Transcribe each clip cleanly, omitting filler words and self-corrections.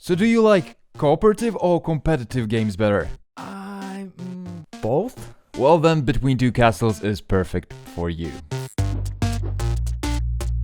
So do you like cooperative or competitive games better? Both? Well then, Between Two Castles is perfect for you.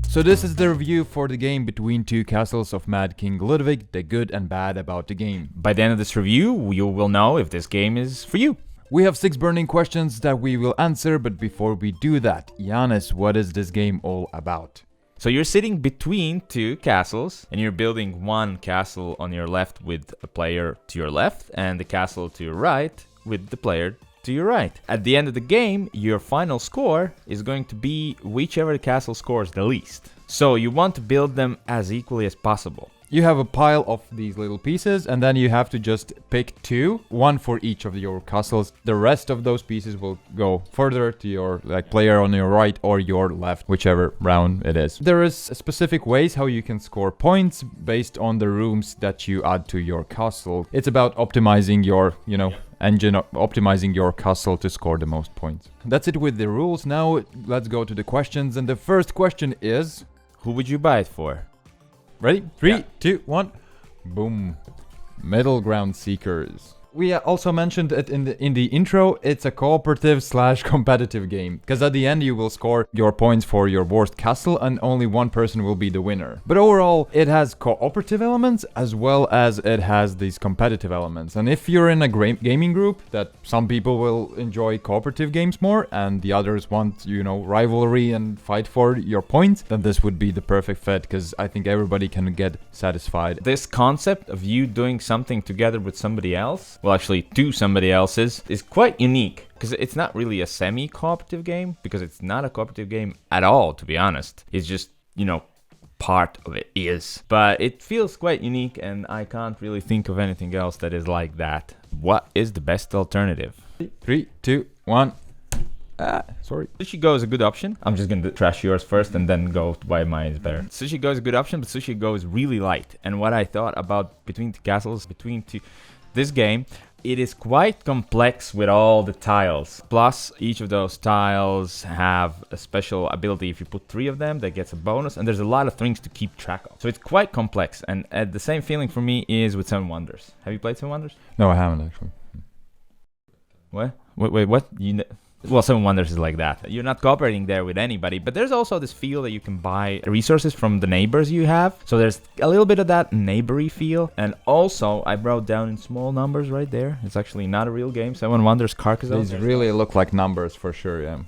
So this is the review for the game Between Two Castles of Mad King Ludwig, the good and bad about the game. By the end of this review, you will know if this game is for you. We have 6 burning questions that we will answer, but before we do that, Giannis, what is this game all about? So you're sitting between two castles, and you're building one castle on your left with a player to your left, and the castle to your right with the player to your right. At the end of the game, your final score is going to be whichever castle scores the least. So you want to build them as equally as possible. You have a pile of these little pieces, and then you have to just pick 2, 1 for each of your castles. The rest of those pieces will go further to your player on your right or your left, whichever round it is. There is specific ways how you can score points based on the rooms that you add to your castle. It's about optimizing your, engine, optimizing your castle to score the most points. That's it with the rules. Now let's go to the questions, and the first question is... Who would you buy it for? Ready? 3, 2, 1. Boom. Middle Ground Seekers. We also mentioned it in the intro. It's a cooperative / competitive game, because at the end you will score your points for your worst castle and only one person will be the winner. But overall, it has cooperative elements as well as it has these competitive elements. And if you're in a gaming group, that some people will enjoy cooperative games more and the others want, rivalry and fight for your points, then this would be the perfect fit, because I think everybody can get satisfied. This concept of you doing something together with somebody else, well, actually two somebody else's, is quite unique, because it's not really a semi-cooperative game, because it's not a cooperative game at all, to be honest. It's just, part of it is. But it feels quite unique, and I can't really think of anything else that is like that. What is the best alternative? 3, 2, 1. Sorry. Sushi Go is a good option. I'm just going to trash yours first and then go to why mine is better. Sushi Go is a good option, but Sushi Go is really light. And what I thought about Between Two Castles, this game, it is quite complex with all the tiles. Plus, each of those tiles have a special ability. If you put 3 of them, that gets a bonus. And there's a lot of things to keep track of. So it's quite complex. And the same feeling for me is with Seven Wonders. Have you played Seven Wonders? No, I haven't actually. What? Wait, what? Well, Seven Wonders is like that. You're not cooperating there with anybody, but there's also this feel that you can buy resources from the neighbors you have. So there's a little bit of that neighbory feel. And also, I wrote down in small numbers right there. It's actually not a real game. Seven Wonders Carcassonne. These really look like numbers for sure, yeah.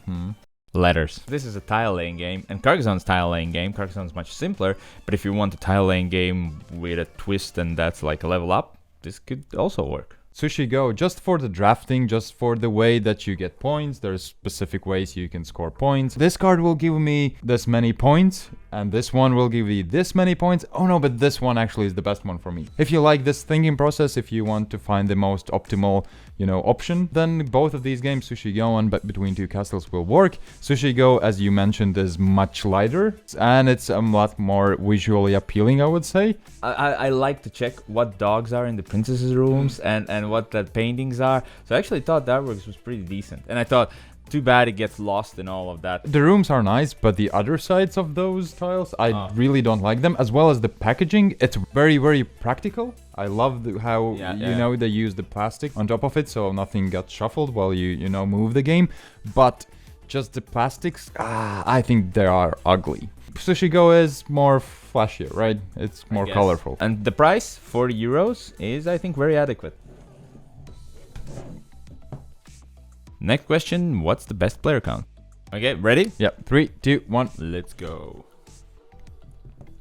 Letters. This is a tile laying game, and Carcassonne's tile laying game. Carcassonne's much simpler, but if you want a tile laying game with a twist and that's like a level up, this could also work. Sushi Go, just for the drafting, just for the way that you get points, there's specific ways you can score points. This card will give me this many points, and this one will give you this many points. Oh no, but this one actually is the best one for me. If you like this thinking process, if you want to find the most optimal, option, then both of these games, Sushi Go and Between Two Castles, will work. Sushi Go, as you mentioned, is much lighter, and it's a lot more visually appealing, I would say. I like to check what dogs are in the princesses' rooms and what the paintings are. So I actually thought that was pretty decent. And I thought, too bad it gets lost in all of that. The rooms are nice, but the other sides of those tiles, I really don't like them. As well as the packaging, it's very, very practical. I love how, they use the plastic on top of it, so nothing got shuffled while you move the game. But just the plastics, I think they are ugly. Sushi Go is more flashier, right? It's more colorful. And the price, 40 euros, is, I think, very adequate. Next question, what's the best player count? Okay, ready? Yep, 3, 2, 1. Let's go.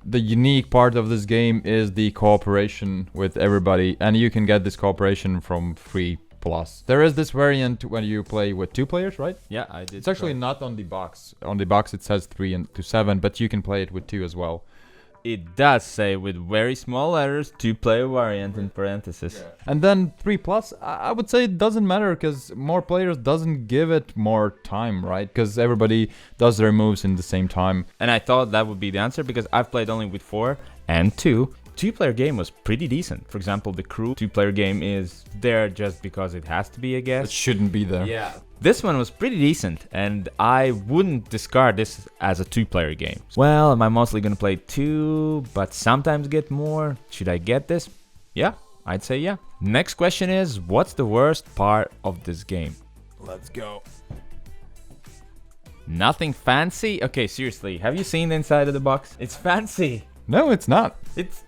The unique part of this game is the cooperation with everybody, and you can get this cooperation from free plus. There is this variant when you play with 2 players, right? Yeah, I did. It's actually not on the box. On the box it says 3 to 7, but you can play it with 2 as well. It does say with very small letters 2-player variant in parentheses. Yeah. And then 3 plus, I would say it doesn't matter, because more players doesn't give it more time, right? Because everybody does their moves in the same time. And I thought that would be the answer, because I've played only with 4 and 2. 2-player game was pretty decent. For example, the Crew 2-player game is there just because it has to be, I guess. It shouldn't be there. Yeah. This one was pretty decent, and I wouldn't discard this as a 2-player game. Well, am I mostly gonna play 2, but sometimes get more? Should I get this? Yeah, I'd say yeah. Next question is, what's the worst part of this game? Let's go. Nothing fancy? Okay, seriously, have you seen the inside of the box? It's fancy. No, it's not. It's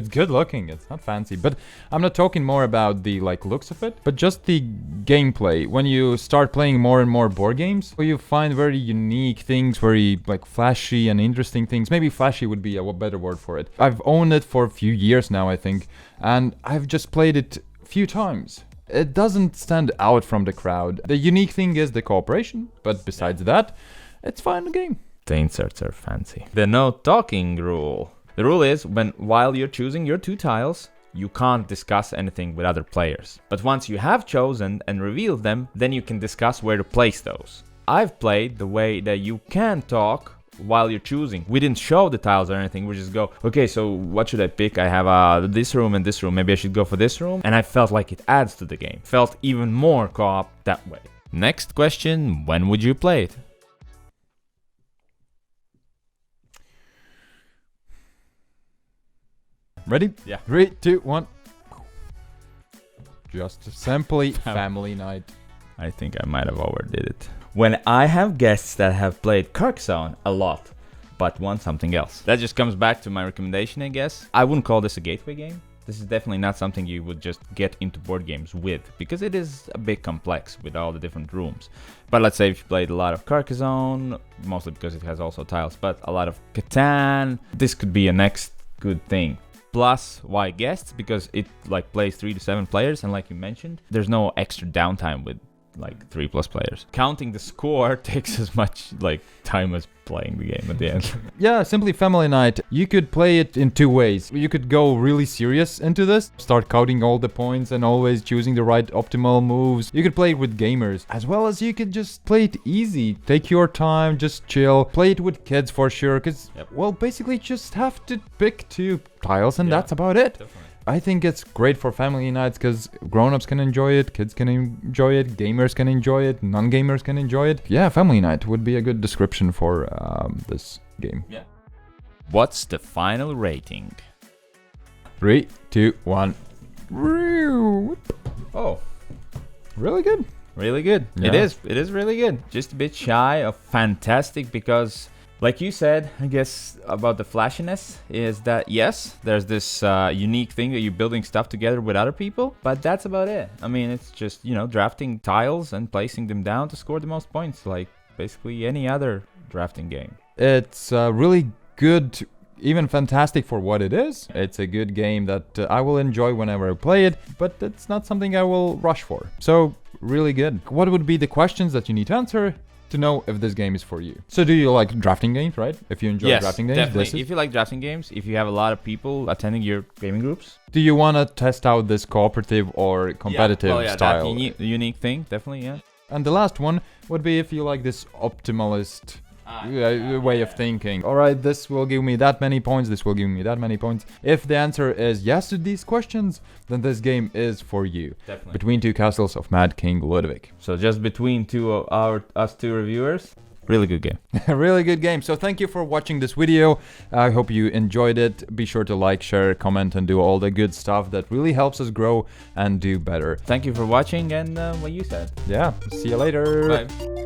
good looking. It's not fancy, but I'm not talking more about the looks of it, but just the gameplay. When you start playing more and more board games, you find very unique things, very flashy and interesting things. Maybe flashy would be a better word for it. I've owned it for a few years now, I think, and I've just played it a few times. It doesn't stand out from the crowd. The unique thing is the cooperation, but besides that, it's fine game. The inserts are fancy. The no talking rule. The rule is, while you're choosing your 2 tiles, you can't discuss anything with other players. But once you have chosen and revealed them, then you can discuss where to place those. I've played the way that you can talk while you're choosing. We didn't show the tiles or anything. We just go, okay, so what should I pick? I have this room and this room. Maybe I should go for this room. And I felt like it adds to the game. Felt even more co-op that way. Next question, when would you play it? Ready? Yeah. 3, 2, 1. Just simply family night. I think I might have overdid it. When I have guests that have played Carcassonne a lot, but want something else. That just comes back to my recommendation, I guess. I wouldn't call this a gateway game. This is definitely not something you would just get into board games with, because it is a bit complex with all the different rooms. But let's say if you played a lot of Carcassonne, mostly because it has also tiles, but a lot of Catan, this could be a next good thing. Plus, why guests? Because it plays 3 to 7 players, and like you mentioned, there's no extra downtime with 3+ players. Counting the score takes as much time as playing the game at the end. Yeah, simply family night. You could play it in 2 ways. You could go really serious into this, start counting all the points and always choosing the right optimal moves. You could play it with gamers, as well as you could just play it easy. Take your time, just chill. Play it with kids for sure, because, basically just have to pick 2 tiles and that's about it. Definitely. I think it's great for family nights because grown-ups can enjoy it, kids can enjoy it, gamers can enjoy it, non-gamers can enjoy it. Yeah, family night would be a good description for this game. Yeah. What's the final rating? 3, 2, 1. Oh, Really good. really good. Yeah. It is really good. Just a bit shy of fantastic because, like you said, I guess about the flashiness is that yes, there's this unique thing that you're building stuff together with other people, but that's about it. I mean, it's just, drafting tiles and placing them down to score the most points, like basically any other drafting game. It's really good, even fantastic for what it is. It's a good game that I will enjoy whenever I play it, but it's not something I will rush for. So, really good. What would be the questions that you need to answer to know if this game is for you? So do you like drafting games, right? If you enjoy drafting games, definitely. If you like drafting games, if you have a lot of people attending your gaming groups. Do you want to test out this cooperative or competitive style? That unique thing, definitely, yeah. And the last one would be if you like this optimalist way of thinking. All right, this will give me that many points, this will give me that many points. If the answer is yes to these questions, then this game is for you. Definitely. Between Two Castles of Mad King Ludwig. So just between us two reviewers, really good game. Really good game. So thank you for watching this video. I hope you enjoyed it. Be sure to like, share, comment, and do all the good stuff that really helps us grow and do better. Thank you for watching and what you said. Yeah, see you later. Bye.